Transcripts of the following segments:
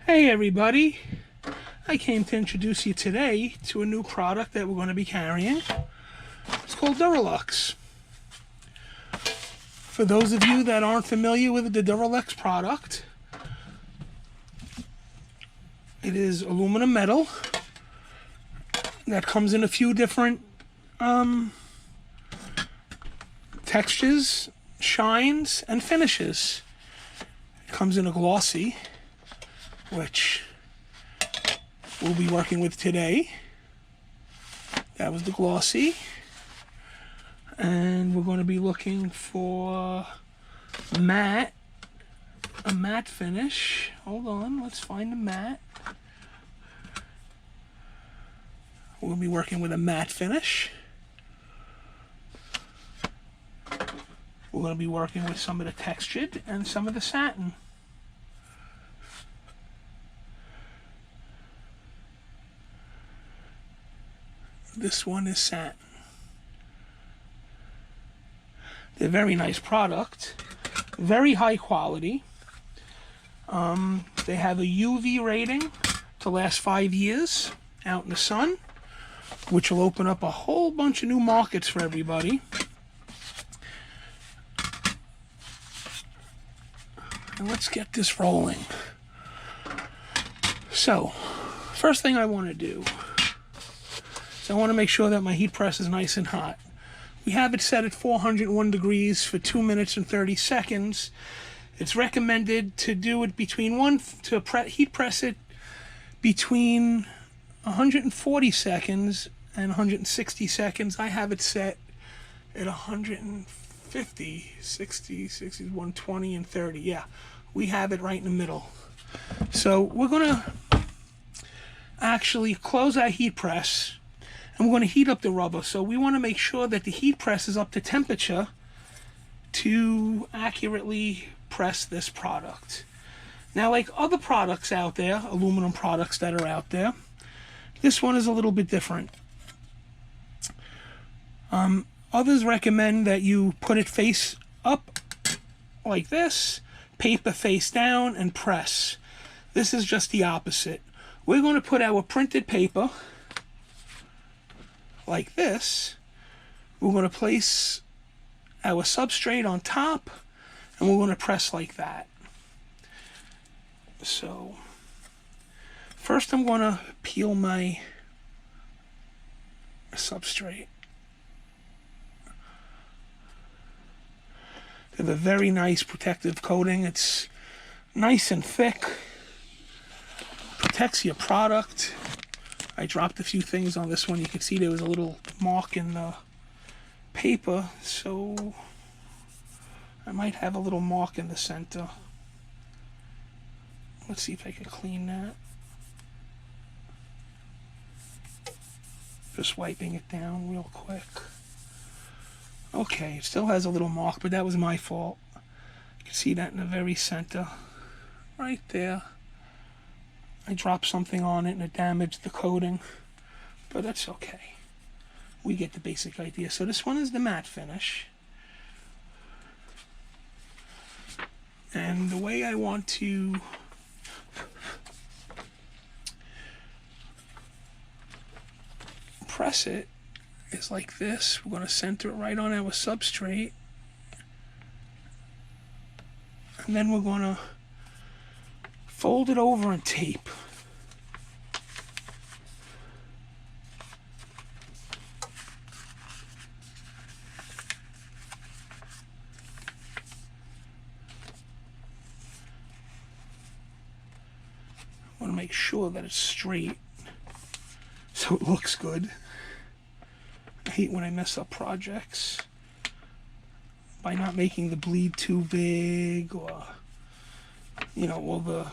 Hey everybody, I came to introduce you today to a new product that we're going to be carrying. It's called Duraluxe. For those of you that aren't familiar with the Duraluxe product, it is aluminum metal that comes in a few different textures, shines, and finishes. It comes in a glossy, which we'll be working with today. That was the glossy. And we're going to be looking for a matte finish. Hold on, let's find a matte. We'll be working with a matte finish. We're going to be working with some of the textured and some of the satin. This one is satin. They're a very nice product, very high quality. They have a UV rating to last 5 years out in the sun, which will open up a whole bunch of new markets for everybody. And let's get this rolling. So, first thing I want to do, so I want to make sure that my heat press is nice and hot. We have it set at 401 degrees for 2 minutes and 30 seconds. It's recommended to do it heat press it between 140 seconds and 160 seconds. I have it set at 150, 60, 120, and 30. Yeah, we have it right in the middle. So we're going to actually close our heat press, and we're going to heat up the rubber. So we want to make sure that the heat press is up to temperature to accurately press this product. Now, like other products out there, aluminum products that are out there, this one is a little bit different. Others recommend that you put it face up like this, paper face down, and press. This is just the opposite. We're going to put our printed paper like this. We're going to place our substrate on top, and we're going to press like that. So first I'm going to peel my substrate. They have a very nice protective coating. It's nice and thick, protects your product. I dropped a few things on this one. You can see there was a little mark in the paper, so I might have a little mark in the center. Let's see if I can clean that. Just wiping it down real quick. Okay, it still has a little mark, but that was my fault. You can see that in the very center, right there. I dropped something on it and it damaged the coating, but that's okay. We get the basic idea. So this one is the matte finish. And the way I want to press it is like this. We're going to center it right on our substrate. And then we're going to fold it over and tape. I want to make sure that it's straight so it looks good. I hate when I mess up projects by not making the bleed too big, or all the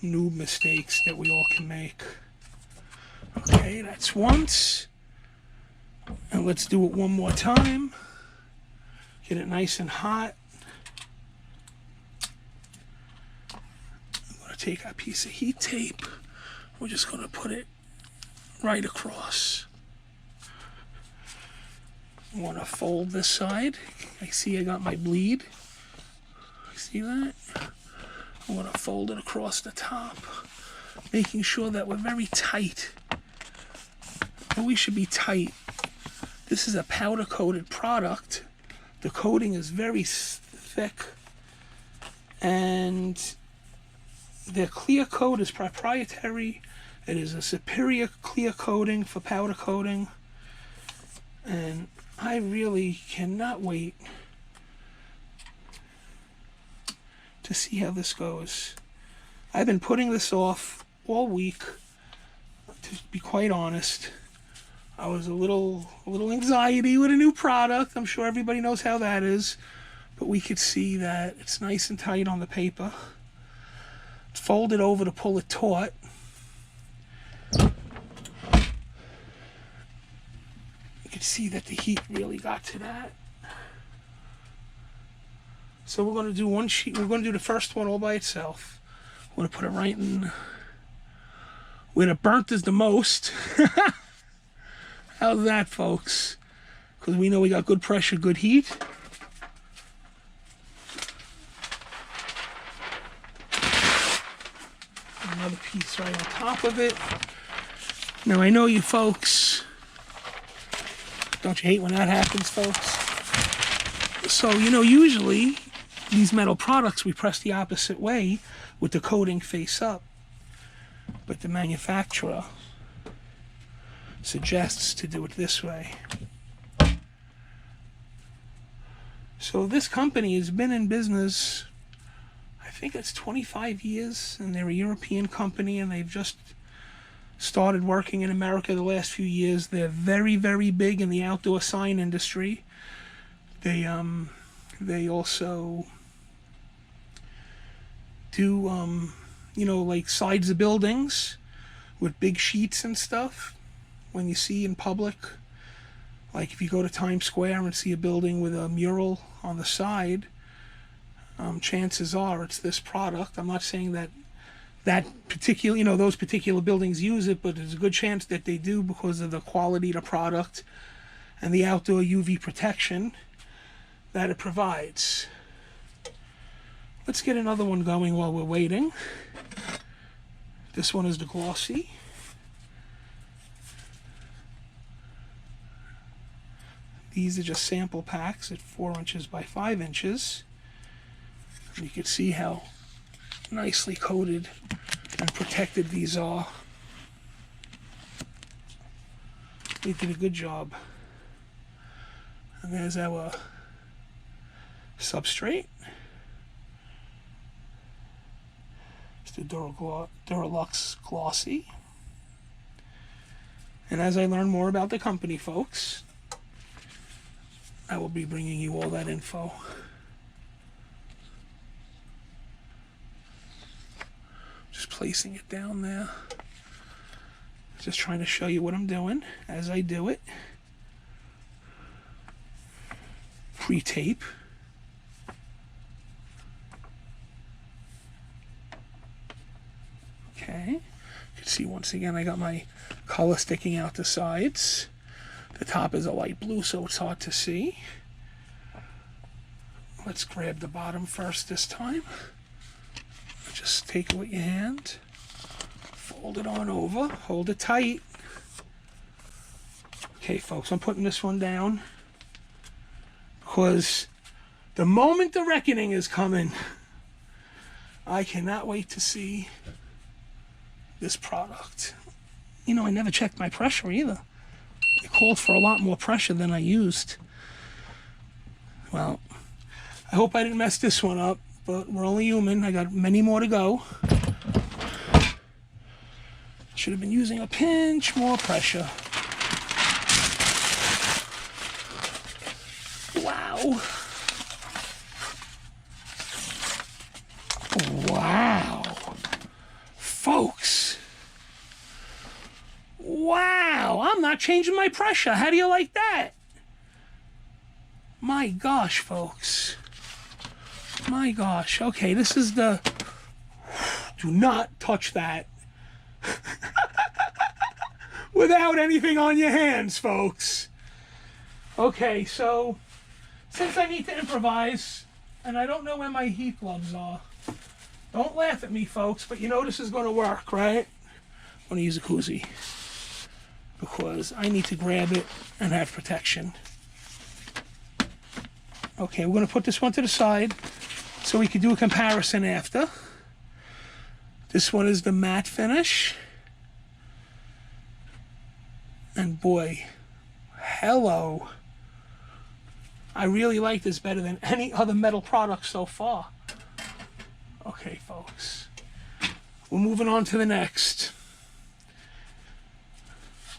noob mistakes that we all can make. Okay, that's once. And let's do it one more time. Get it nice and hot. I'm going to take our piece of heat tape. We're just going to put it right across. I want to fold this side. I see I got my bleed. See that? I want to fold it across the top. making sure that we're very tight. And we should be tight. This is a powder coated product. The coating is very thick, and their clear coat is proprietary. It is a superior clear coating for powder coating, and I really cannot wait to see how this goes. I've been putting this off all week, to be quite honest. I was a little anxiety with a new product. I'm sure everybody knows how that is, but we could see that it's nice and tight on the paper. Fold it over to pull it taut. You can see that the heat really got to that. So we're going to do one sheet. We're going to do the first one all by itself. We're going to put it right in where the burnt is the most. How's that, folks? Because we know we got good pressure, good heat. Another piece right on top of it. Now, I know you folks, don't you hate when that happens, folks? So, you know, usually these metal products we press the opposite way with the coating face up, but the manufacturer suggests to do it this way. So this company has been in business, I think it's 25 years, and they're a European company, and they've just started working in America the last few years. They're very, very big in the outdoor sign industry. They also do, you know, like sides of buildings with big sheets and stuff. When you see in public, like if you go to Times Square and see a building with a mural on the side, chances are it's this product. I'm not saying that particular, you know, those particular buildings use it, but there's a good chance that they do because of the quality of the product and the outdoor UV protection that it provides. Let's get another one going while we're waiting. This one is the Glossy. These are just sample packs at 4 inches by 5 inches. And you can see how nicely coated and protected these are. They did a good job. And there's our substrate. It's the Duraluxe Glossy. And as I learn more about the company, folks, I will be bringing you all that info. Just placing it down there. Just trying to show you what I'm doing as I do it. Pre-tape. Okay. You can see once again I got my color sticking out the sides. The top is a light blue, so it's hard to see. Let's grab the bottom first this time. Just take it with your hand, fold it on over, hold it tight. Okay, folks, I'm putting this one down because the moment the reckoning is coming, I cannot wait to see this product. You know, I never checked my pressure either. It called for a lot more pressure than I used. Well, I hope I didn't mess this one up, but we're only human. I got many more to go. Should have been using a pinch more pressure. Wow. Wow. Folks. Wow, I'm not changing my pressure. How do you like that? My gosh, folks. My gosh. Okay, this is the... Do not touch that without anything on your hands, folks. Okay, so since I need to improvise, and I don't know where my heat gloves are, Don't laugh at me, folks, but you know this is going to work, right? I'm going to use a koozie because I need to grab it and have protection. Okay, we're going to put this one to the side so we can do a comparison after. This one is the matte finish. And boy, hello. I really like this better than any other metal product so far. Okay, folks. We're moving on to the next.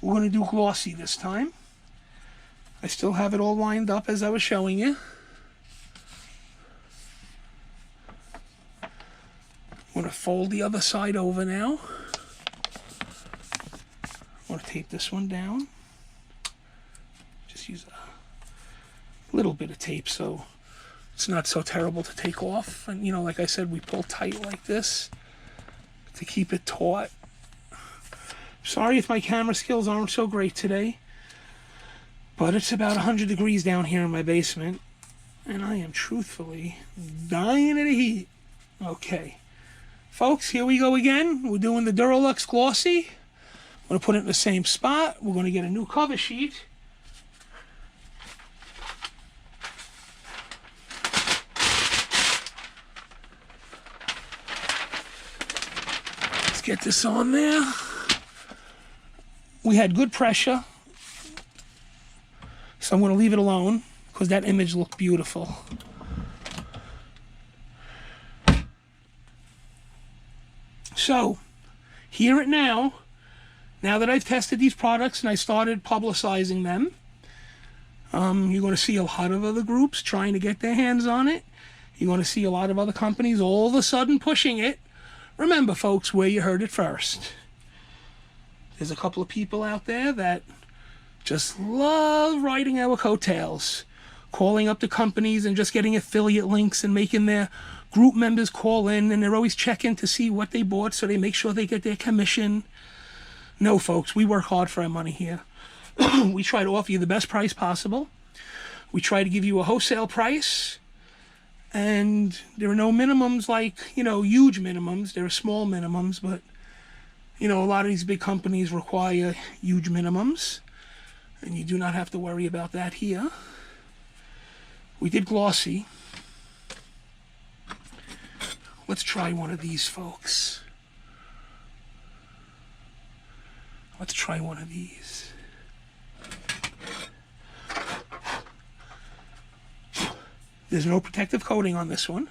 We're going to do glossy this time. I still have it all lined up as I was showing you. I'm going to fold the other side over now. I'm going to tape this one down. Just use a little bit of tape so it's not so terrible to take off. And you know, like I said, we pull tight like this to keep it taut. Sorry if my camera skills aren't so great today, but it's about 100 degrees down here in my basement, and I am truthfully dying of the heat. Okay, folks, here we go again. We're doing the Duraluxe Glossy. I'm going to put it in the same spot. We're going to get a new cover sheet. Let's get this on there. We had good pressure, so I'm going to leave it alone because that image looked beautiful. So, hear it now. Now that I've tested these products and I started publicizing them, you're going to see a lot of other groups trying to get their hands on it. You're going to see a lot of other companies all of a sudden pushing it. Remember, folks, where you heard it first. There's a couple of people out there that just love riding our coattails, calling up the companies and just getting affiliate links and making their group members call in, and they're always checking to see what they bought so they make sure they get their commission. No, folks, we work hard for our money here. We try to offer you the best price possible. We try to give you a wholesale price, and there are no minimums like, you know, huge minimums. There are small minimums, but you know, a lot of these big companies require huge minimums, and you do not have to worry about that here. We did glossy. Let's try one of these, folks. Let's try one of these. There's no protective coating on this one.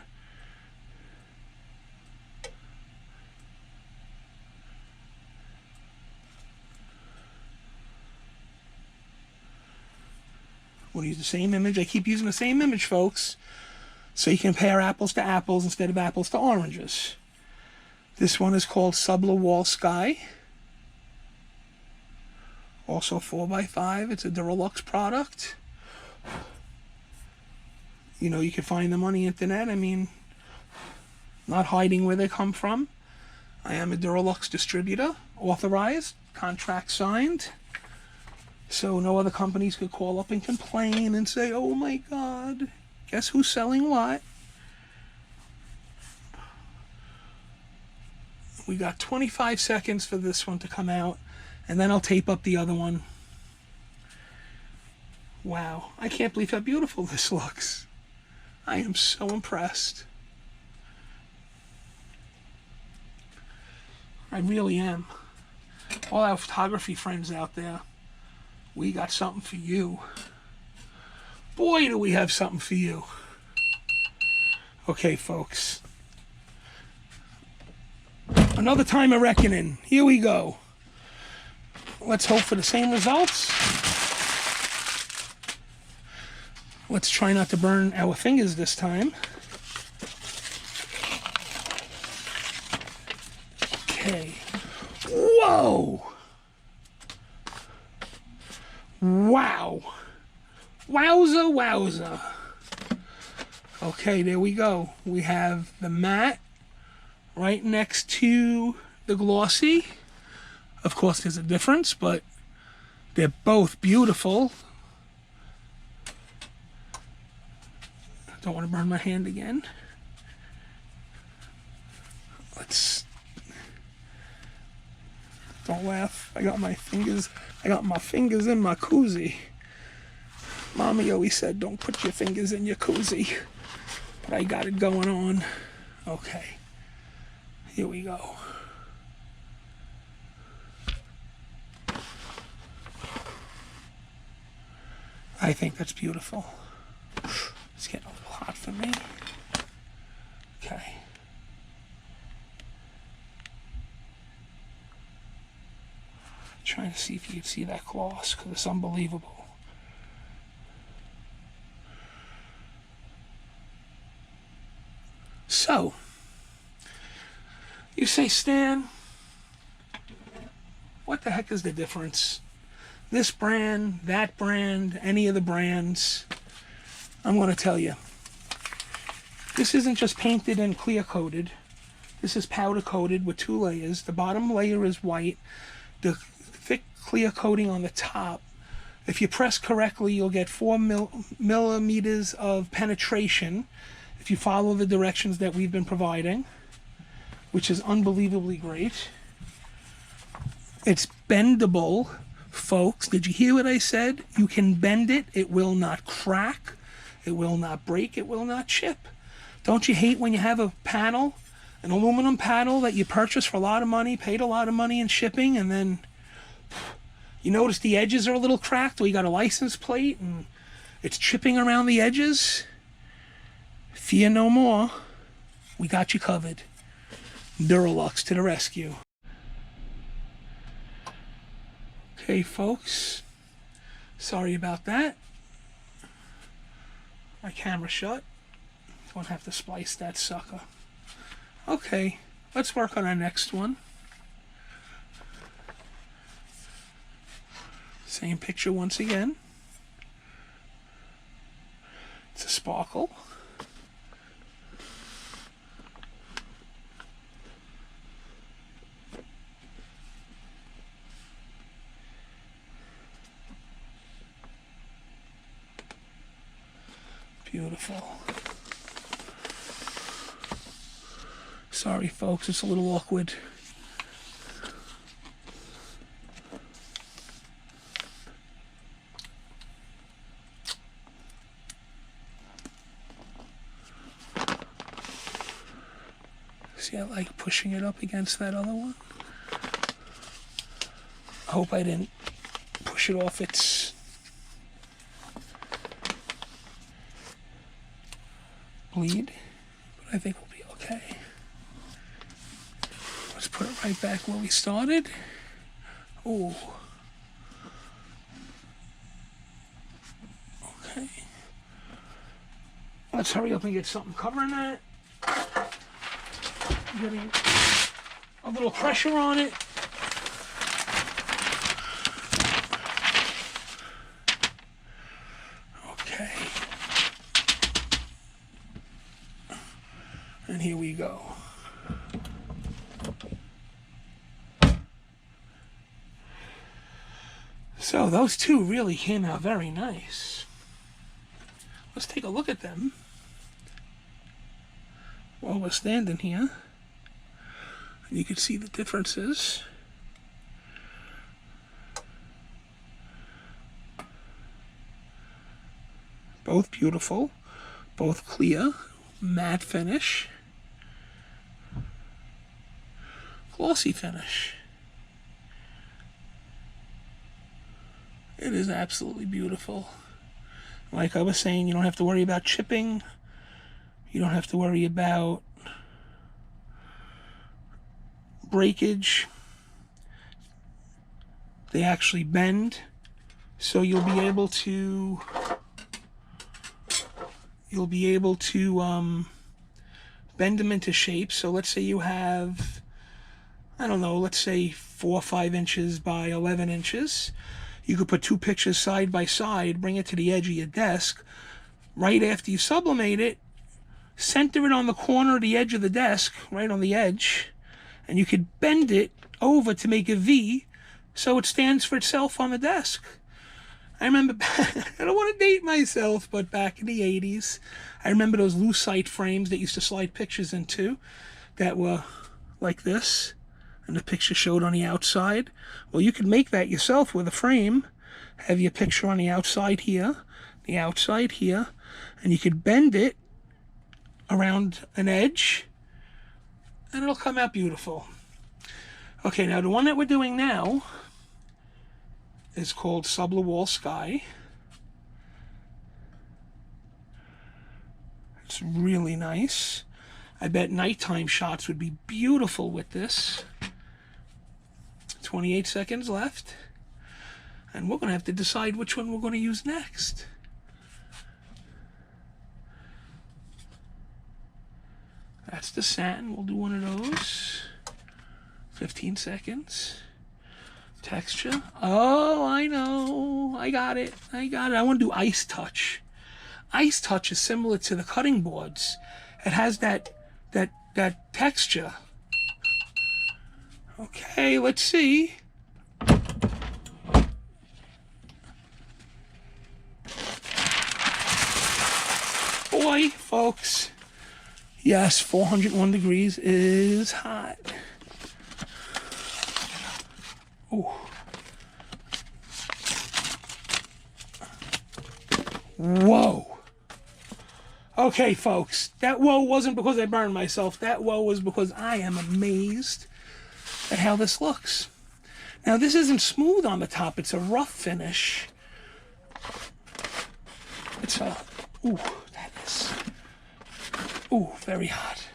We'll use the same image. I keep using the same image, folks, so you can compare apples to apples instead of apples to oranges. This one is called Sublimate Sky. Also 4x5. It's a Duraluxe product. You know, you can find them on the internet. I mean, not hiding where they come from. I am a Duraluxe distributor, authorized, contract signed. So no other companies could call up and complain and say, oh my God, guess who's selling what? We got 25 seconds for this one to come out, and then I'll tape up the other one. Wow, I can't believe how beautiful this looks. I am so impressed. I really am. All our photography friends out there, we got something for you. Boy, do we have something for you. Okay, folks. Another time of reckoning. Here we go. Let's hope for the same results. Let's try not to burn our fingers this time. Okay. Whoa! Wow. Wowza, wowza. Okay, there we go. We have the matte right next to the glossy. Of course, there's a difference, but they're both beautiful. Don't want to burn my hand again. Don't laugh. I got my fingers in my koozie. Mommy always said, don't put your fingers in your koozie. But I got it going on. Okay. Here we go. I think that's beautiful. It's getting a little hot for me. Okay. Trying to see if you can see that gloss, because it's unbelievable. So, you say, Stan, what the heck is the difference? This brand, that brand, any of the brands? I'm going to tell you. This isn't just painted and clear coated. This is powder coated with 2 layers. The bottom layer is white. The thick clear coating on the top. If you press correctly, you'll get 4 millimeters of penetration if you follow the directions that we've been providing, which is unbelievably great. It's bendable, folks. Did you hear what I said? You can bend it. It will not crack. It will not break. It will not chip. Don't you hate when you have a panel, an aluminum panel that you purchased for a lot of money, paid a lot of money in shipping, and then you notice the edges are a little cracked, or you got a license plate and it's chipping around the edges? Fear no more. We got you covered. Duraluxe to the rescue. Okay, folks. Sorry about that. My camera shut. Don't have to splice that sucker. Okay, let's work on our next one. Same picture once again. It's a sparkle. Beautiful. Sorry, folks, it's a little awkward. See, I like pushing it up against that other one. I hope I didn't push it off its bleed, but I think we'll be okay. Let's put it right back where we started. Oh. Okay. Let's hurry up and get something covering that. Getting a little pressure on it. Okay. And here we go. So those two really came out very nice. Let's take a look at them while we're standing here. You can see the differences. Both beautiful, both clear, matte finish, glossy finish. It is absolutely beautiful. Like I was saying, you don't have to worry about chipping. You don't have to worry about breakage. They actually bend, so you'll be able to bend them into shape. So let's say you have, I don't know, let's say 4 or 5 inches by 11 inches. You could put 2 pictures side by side, bring it to the edge of your desk. Right after you sublimate it, center it on the corner of the edge of the desk, right on the edge, and you could bend it over to make a V so it stands for itself on the desk. I remember, I don't want to date myself, but back in the 80s, I remember those lucite frames that used to slide pictures into that were like this. and the picture showed on the outside. Well, you could make that yourself with a frame. Have your picture on the outside here, and you could bend it around an edge, and it'll come out beautiful. Okay, now the one that we're doing now is called Sublimate Sky. It's really nice. I bet nighttime shots would be beautiful with this. 28 seconds left. And we're going to have to decide which one we're going to use next. That's the satin. We'll do one of those. 15 seconds. Texture. Oh, I know. I got it. I want to do Ice Touch. Ice Touch is similar to the cutting boards. It has that texture. Okay, let's see. Boy, folks. Yes, 401 degrees is hot. Ooh. Whoa. Okay, folks, that whoa wasn't because I burned myself. That whoa was because I am amazed at how this looks. Now, this isn't smooth on the top. It's a rough finish. It's a... Ooh, that is... Ooh, very hot.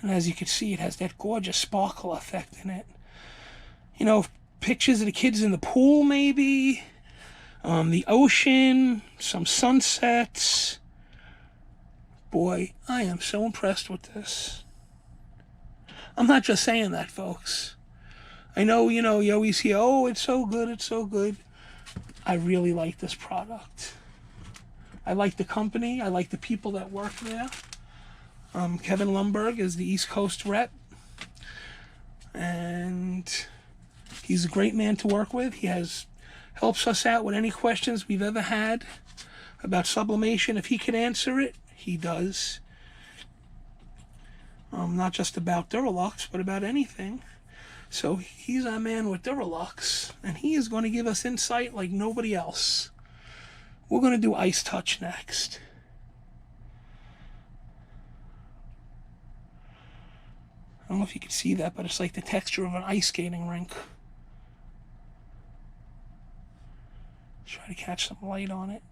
And as you can see, it has that gorgeous sparkle effect in it. You know, pictures of the kids in the pool, maybe... the ocean, some sunsets. Boy, I am so impressed with this. I'm not just saying that, folks. I know, you always hear, oh, it's so good, it's so good. I really like this product. I like the company. I like the people that work there. Kevin Lumberg is the East Coast rep. And he's a great man to work with. He helps us out with any questions we've ever had about sublimation. If he can answer it, he does. Not just about Duraluxe, but about anything. So he's our man with Duraluxe, and he is going to give us insight like nobody else. We're going to do Ice Touch next. I don't know if you can see that, but it's like the texture of an ice skating rink. Try to catch some light on it.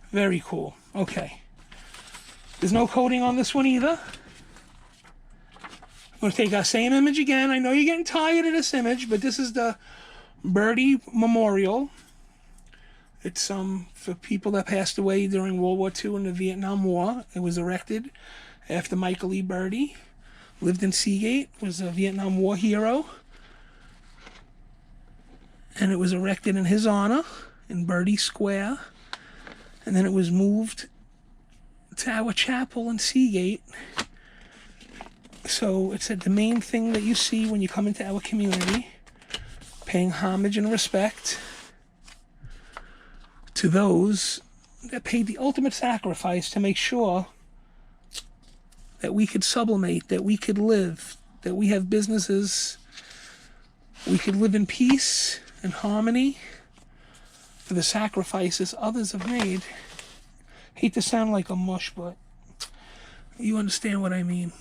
Very cool. Okay. There's no coating on this one either. I'm going to take our same image again. I know you're getting tired of this image, but this is the Birdie Memorial. It's for people that passed away during World War II and the Vietnam War. It was erected after Michael E. Birdie lived in Seagate, was a Vietnam War hero. And it was erected in his honor in Birdie Square. And then it was moved to our chapel in Seagate. So it's the main thing that you see when you come into our community, paying homage and respect to those that paid the ultimate sacrifice to make sure that we could sublimate, that we could live, that we have businesses, we could live in peace and harmony for the sacrifices others have made. Hate to sound like a mush, but you understand what I mean.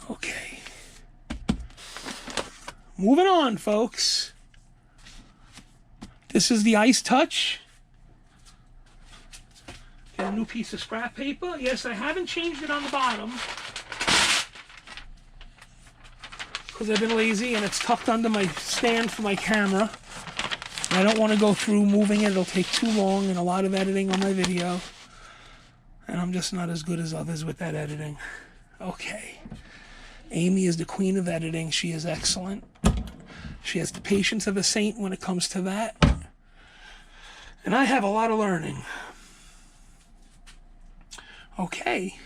Okay. Moving on, folks. This is the Ice Touch. Got a new piece of scrap paper. Yes, I haven't changed it on the bottom because I've been lazy, and it's tucked under my stand for my camera. And I don't want to go through moving it. It'll take too long and a lot of editing on my video. And I'm just not as good as others with that editing. Okay. Amy is the queen of editing. She is excellent. She has the patience of a saint when it comes to that. And I have a lot of learning. Okay.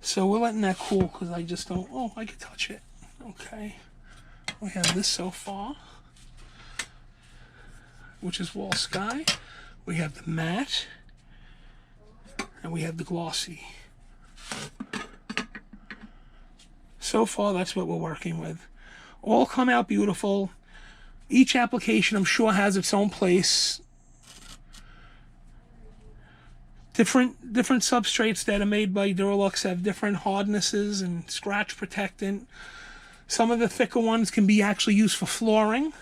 So we're letting that cool because I just don't... Oh, I can touch it. Okay. We have this so far, which is Wall Sky. We have the matte. And we have the glossy. So far, that's what we're working with. All come out beautiful. Each application, I'm sure, has its own place. Different substrates that are made by Duraluxe have different hardnesses and scratch protectant. Some of the thicker ones can be actually used for flooring,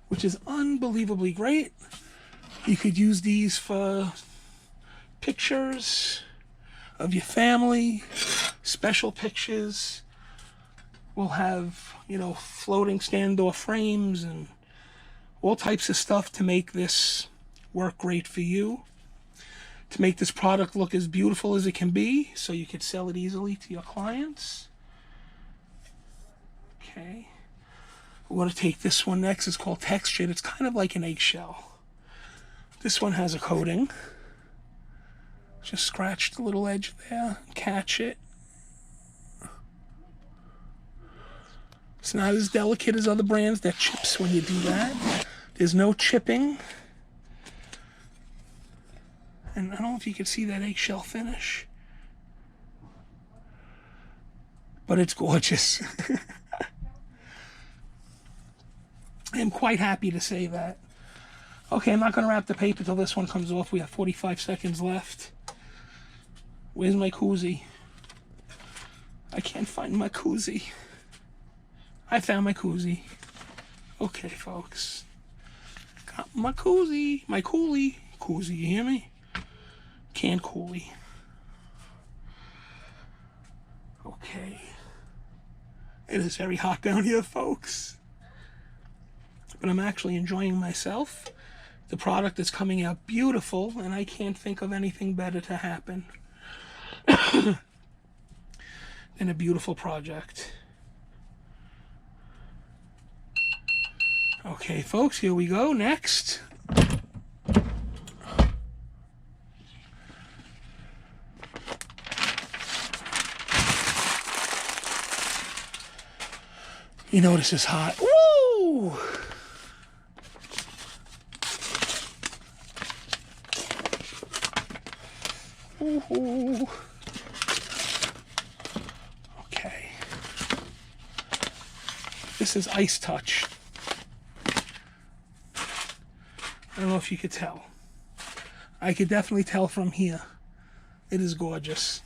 which is unbelievably great. You could use these for pictures of your family, special pictures. We'll have, you know, floating stand door frames and all types of stuff to make this work great for you, to make this product look as beautiful as it can be, so you could sell it easily to your clients. Okay, we're going to take this one next. It's called Textured. It's kind of like an eggshell. This one has a coating. Just scratch the little edge there, catch it. It's not as delicate as other brands that chips when you do that. There's no chipping. And I don't know if you can see that eggshell finish, but it's gorgeous. I am quite happy to say that. Okay, I'm not going to wrap the paper till this one comes off. We have 45 seconds left. Where's my koozie? I can't find my koozie. I found my koozie. Okay, folks. Got my koozie. My coolie. Koozie, you hear me? Canned coolie. Okay. It is very hot down here, folks. But I'm actually enjoying myself. The product is coming out beautiful, and I can't think of anything better to happen than a beautiful project. Okay, folks, here we go. Next. You know this is hot. Woo! Ooh. Okay. This is Ice Touch. I don't know if you could tell. I could definitely tell from here. It is gorgeous.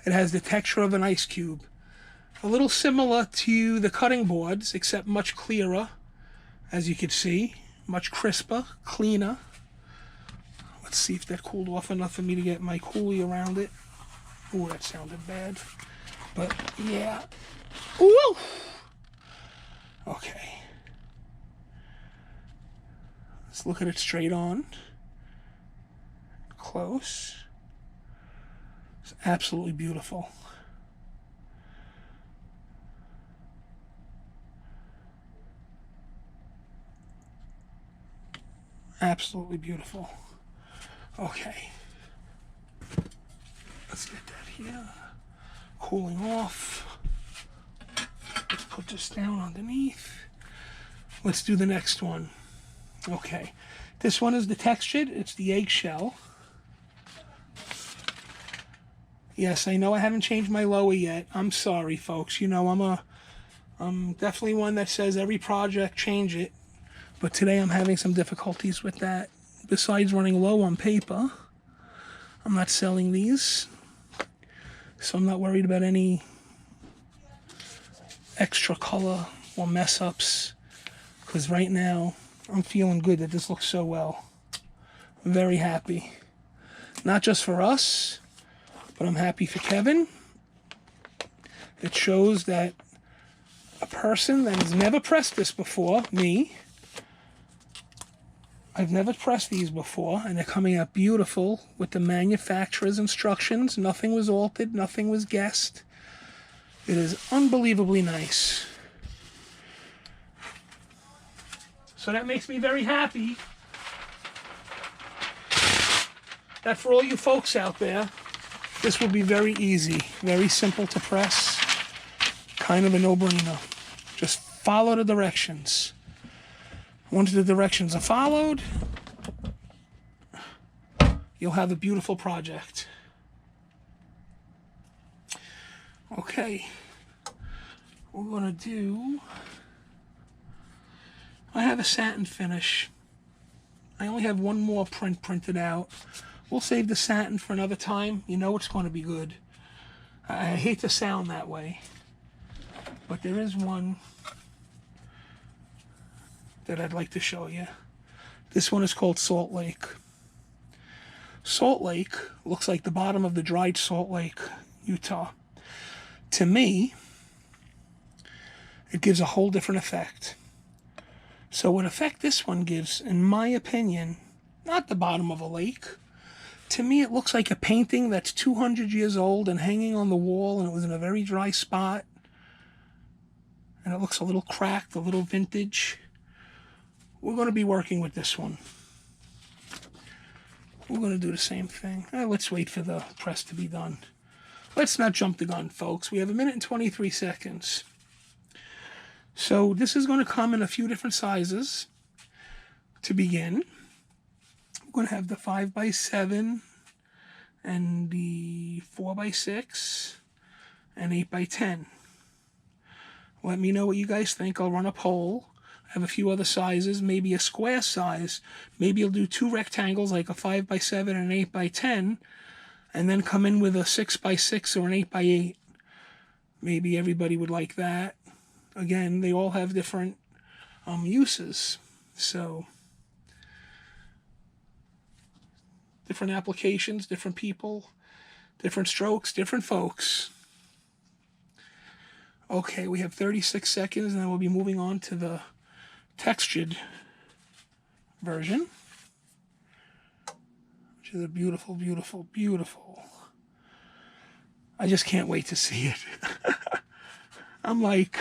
It has the texture of an ice cube. A little similar to the cutting boards, except much clearer, as you can see. Much crisper, cleaner. Let's see if that cooled off enough for me to get my coolie around it. Ooh, that sounded bad. But, yeah. Ooh! Okay. Let's look at it straight on. Close. It's absolutely beautiful. Absolutely beautiful. Okay. Let's get that here. Cooling off. Let's put this down underneath. Let's do the next one. Okay. This one is the textured. It's the eggshell. Yes, I know I haven't changed my lower yet. I'm sorry, folks. You know, I'm definitely one that says every project change it. But today I'm having some difficulties with that. Besides running low on paper, I'm not selling these. So I'm not worried about any extra color or mess ups. Because right now, I'm feeling good that this looks so well. I'm very happy. Not just for us, but I'm happy for Kevin. It shows that a person that has never pressed this before, me, I've never pressed these before, and they're coming out beautiful with the manufacturer's instructions. Nothing was altered, nothing was guessed. It is unbelievably nice. So that makes me very happy that for all you folks out there, this will be very easy, very simple to press, kind of a no-brainer. Just follow the directions. Once the directions are followed, you'll have a beautiful project. Okay. we're going to do, I have a satin finish. I only have one more print printed out. We'll save the satin for another time. You know it's going to be good. I hate to sound that way, but there is one that I'd like to show you. This one is called Salt Lake. Salt Lake looks like the bottom of the dried Salt Lake, Utah. To me, it gives a whole different effect. So what effect this one gives, in my opinion, not the bottom of a lake. To me, it looks like a painting that's 200 years old and hanging on the wall, and it was in a very dry spot. And it looks a little cracked, a little vintage. We're going to be working with this one. We're going to do the same thing. Let's wait for the press to be done. Let's not jump the gun, folks. We have 1 minute and 23 seconds. So this is going to come in a few different sizes. To begin, we're going to have the 5x7 and the 4x6 and 8x10. Let me know what you guys think. I'll run a poll. I have a few other sizes, maybe a square size. Maybe you'll do 2 rectangles like a 5x7 and an 8x10, and then come in with a 6x6 or an 8x8. Maybe everybody would like that. Again, they all have different uses. So, different applications, different people, different strokes, different folks. Okay, we have 36 seconds, and then we'll be moving on to the textured version, which is a beautiful, beautiful, beautiful. I just can't wait to see it. I'm like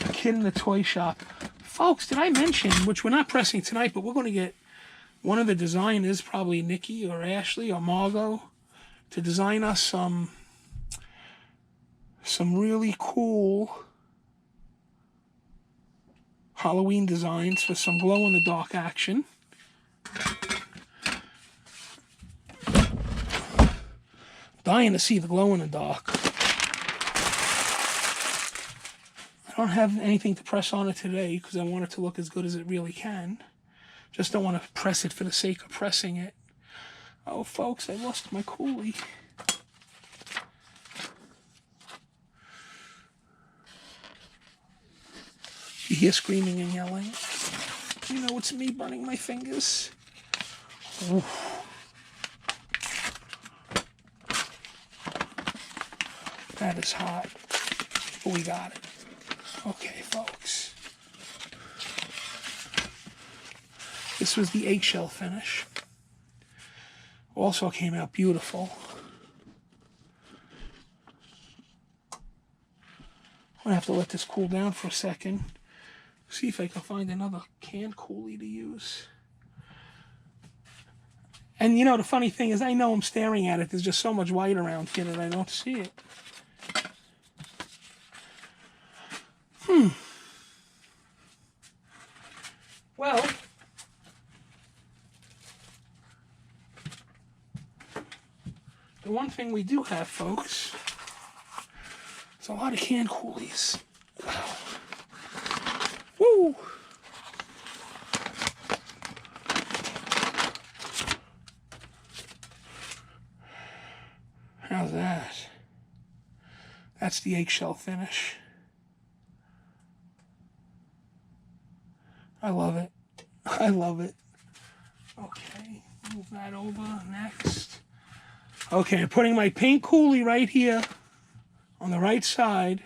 a kid in the toy shop. Folks, did I mention, which we're not pressing tonight, but we're going to get one of the designers, probably Nikki or Ashley or Margot, to design us some really cool Halloween designs for some glow-in-the-dark action. Dying to see the glow-in-the-dark. I don't have anything to press on it today because I want it to look as good as it really can. Just don't want to press it for the sake of pressing it. Oh, folks, I lost my coolie. You hear screaming and yelling. You know it's me burning my fingers. Oof. That is hot. But we got it. Okay, folks. This was the eggshell finish. Also came out beautiful. I'm gonna have to let this cool down for a second. See if I can find another can coolie to use. And you know, the funny thing is, I know I'm staring at it. There's just so much white around here that I don't see it. Well, the one thing we do have, folks, is a lot of can coolies. Wow. Woo! How's that? That's the eggshell finish. I love it. I love it. Okay, move that over next. Okay, I'm putting my pink coolie right here on the right side.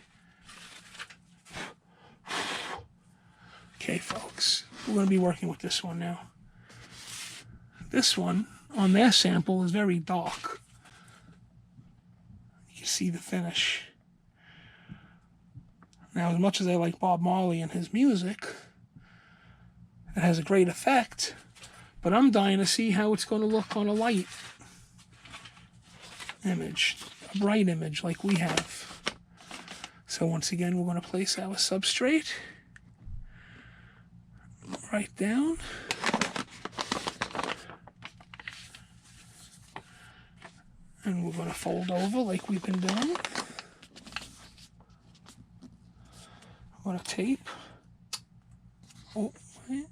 Okay, folks, we're going to be working with this one now. This one, on their sample, is very dark. You can see the finish. Now, as much as I like Bob Marley and his music, it has a great effect, but I'm dying to see how it's going to look on a light image, a bright image like we have. So once again, we're going to place our substrate right down. And we're going to fold over like we've been doing. What a tape. Oh, wait.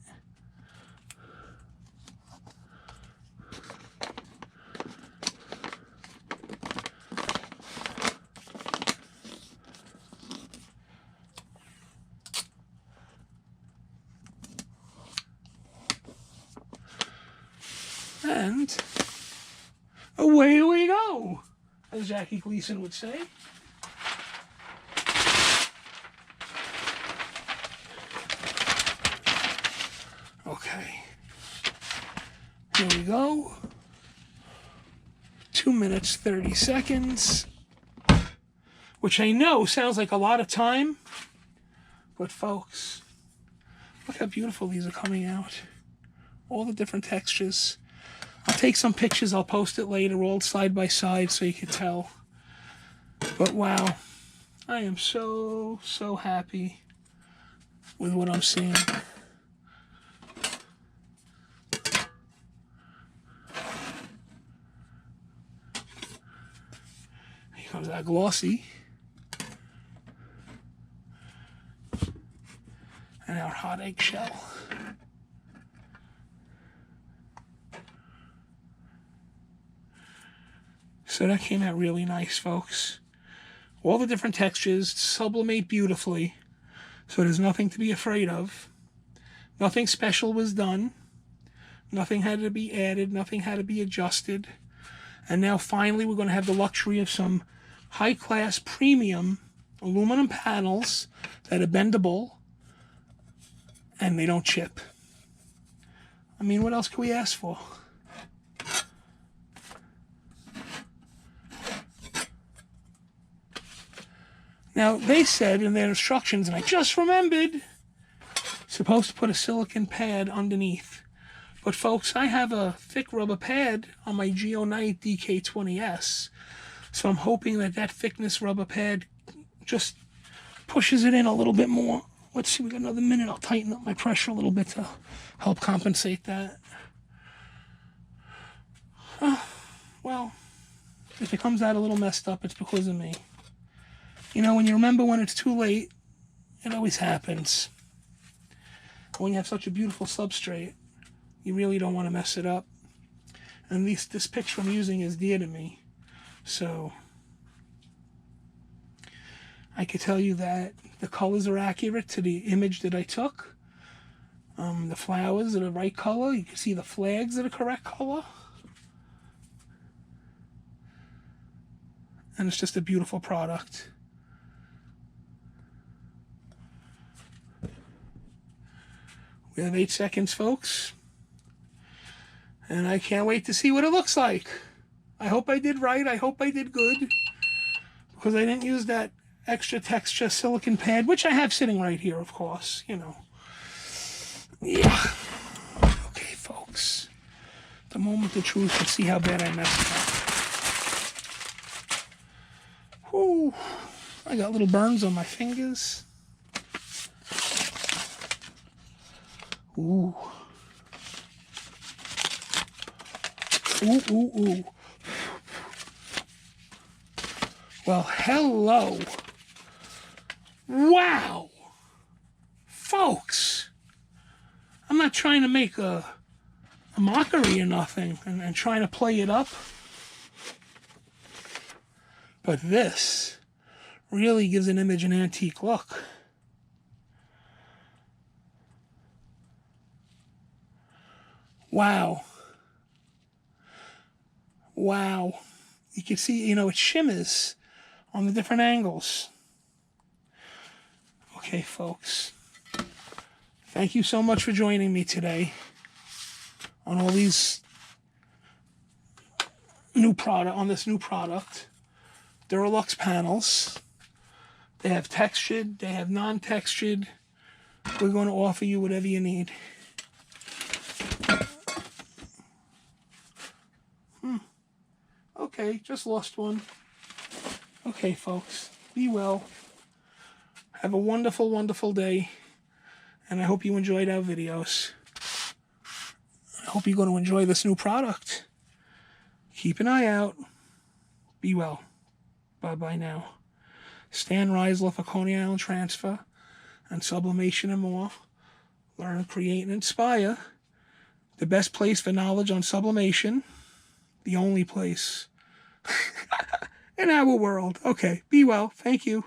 And away we go, as Jackie Gleason would say. Okay, here we go. 2 minutes, 30 seconds, which I know sounds like a lot of time, but folks, look how beautiful these are coming out. All the different textures. I'll take some pictures, I'll post it later, all side by side so you can tell. But wow, I am so, so happy with what I'm seeing. Here comes that Glossy. And our hot Eggshell. So that came out really nice, folks. All the different textures, sublimate beautifully. So there's nothing to be afraid of. Nothing special was done. Nothing had to be added. Nothing had to be adjusted. And now finally we're going to have the luxury of some high-class premium aluminum panels that are bendable and they don't chip. I mean, what else can we ask for? Now, they said in their instructions, and I just remembered, supposed to put a silicone pad underneath. But folks, I have a thick rubber pad on my Geonite DK20S. So I'm hoping that that thickness rubber pad just pushes it in a little bit more. Let's see, we got another minute. I'll tighten up my pressure a little bit to help compensate that. Well, if it comes out a little messed up, it's because of me. You know, when you remember when it's too late, it always happens. When you have such a beautiful substrate, you really don't want to mess it up. And this picture I'm using is dear to me. So I could tell you that the colors are accurate to the image that I took. The flowers are the right color. You can see the flags are the correct color. And it's just a beautiful product. We have 8 seconds, folks. And I can't wait to see what it looks like. I hope I did right. I hope I did good. Because I didn't use that extra texture silicone pad, which I have sitting right here, of course, you know. Yeah. Okay, folks. The moment of truth, let's see how bad I messed up. Whew. I got little burns on my fingers. Ooh. Ooh, ooh, ooh. Well, hello. Wow. Folks, I'm not trying to make a mockery or nothing and trying to play it up. But this really gives an image an antique look. Wow. Wow. You can see, you know, it shimmers on the different angles. Okay, folks. Thank you so much for joining me today on all these this new product. Duraluxe panels. They have textured, they have non-textured. We're going to offer you whatever you need. Okay, just lost one. Okay, folks, be well. Have a wonderful, wonderful day. And I hope you enjoyed our videos. I hope you're going to enjoy this new product. Keep an eye out. Be well. Bye-bye now. Stan Reisler for Coney Island Transfer. on sublimation and more. Learn, create, and inspire. The best place for knowledge on sublimation. The only place in our world. Okay, be well. Thank you.